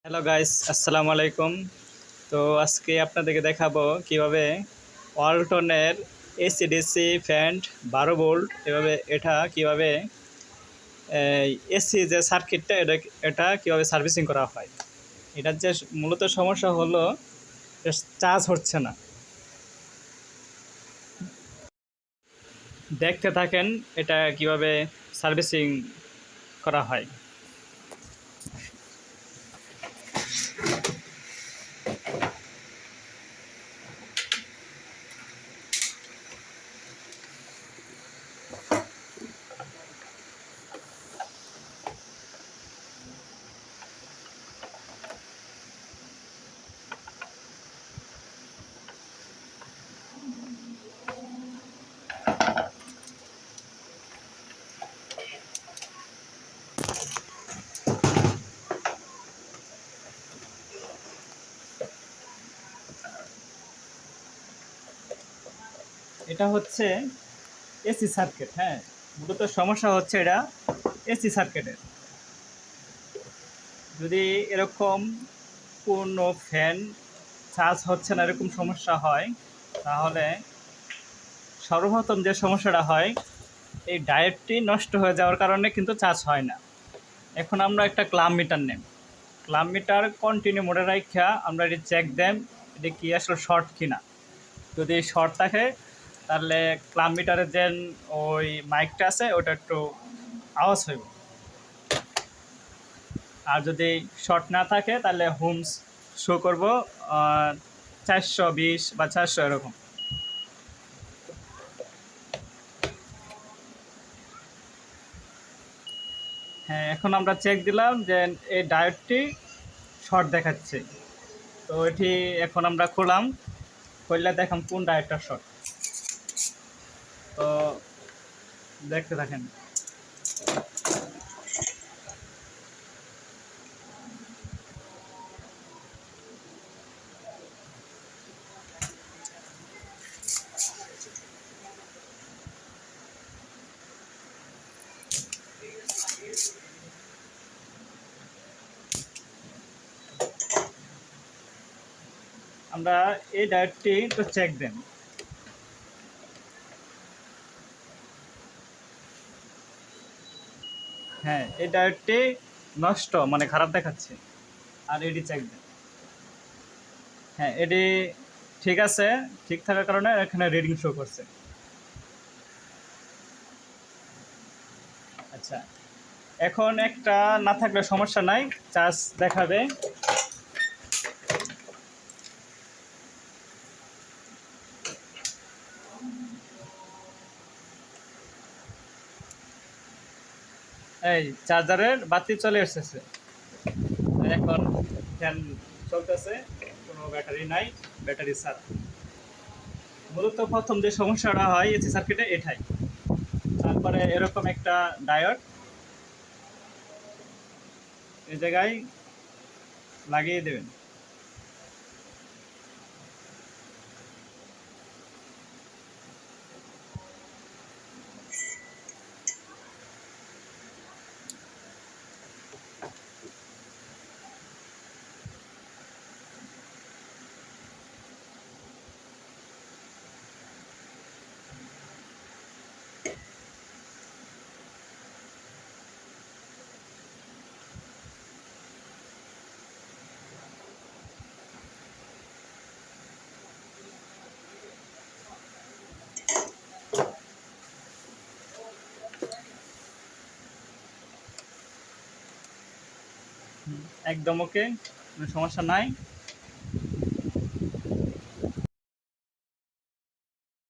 Hello guys, আসসালামু আলাইকুম। তো আজকে আপনাদেরকে দেখাবো কিভাবে ওয়ালটনের এসি/ডিসি ফ্যান 12 ভোল্ট এভাবে এটা কিভাবে এসি যে সার্কিটটা এটা কিভাবে সার্ভিসিং করা হয়। এটার যে মূলত সমস্যা হলো চার্জ হচ্ছে না। দেখতে থাকেন এটা কিভাবে সার্ভিসিং করা হয়। এটা হচ্ছে এসি সার্কিট। হ্যাঁ, মূলত সমস্যা হচ্ছে এটা এসি সার্কিটের। যদি এরকম কোনো ফ্যান চার্জ হচ্ছে না এরকম সমস্যা হয়, তাহলে সর্বপ্রথম যে সমস্যাটা হয় এই ডায়োডটি নষ্ট হয়ে যাওয়ার কারণে কিন্তু চার্জ হয় না। এখন আমরা একটা ক্লাম মিটার নেব। ক্লাম মিটার কন্টিনিউ মোডে রাখা আমরা এটি চেক দেন এটি কি আসলে শর্ট কিনা। যদি শর্ট থাকে তাহলে ক্লাম মিটারের যে ওই মাইকটা আছে ওটা একটু আওয়াজ হইব। আর যদি শর্ট না থাকে তাহলে হোমস শো করব 420 বা 400 এরকম। হ্যাঁ, এখন আমরা চেক দিলাম যে এই ডায়োডটি শর্ট দেখাচ্ছে। তো এটি এখন আমরা খুললে দেখাম কোন ডায়োডটা শর্ট। তো দেখতে থাকেন। আমরা এই ডায়োডটি তো চেক দেন। হ্যাঁ, এই ডায়োডটি নষ্ট মানে খারাপ দেখাচ্ছে। আর এটি চেক দেন। হ্যাঁ, এটি ঠিক আছে। ঠিক থাকার কারণে এখানে রিডিং শো করছে। আচ্ছা, এখন একটা না থাকলে সমস্যা নাই, চার্জ দেখাবে। এই চার্জারের বাতি চলে এসেছে। এখন ফ্যান চলতেছে, কোনো ব্যাটারি নাই, ব্যাটারি ছাড়া। মূলত প্রথম যে সমস্যাটা হয় এসি সার্কিটে এটাই। তারপরে এরকম একটা ডায়োড এই জায়গায় লাগিয়ে দেবেন। একদম ওকে, কোনো সমস্যা নাই।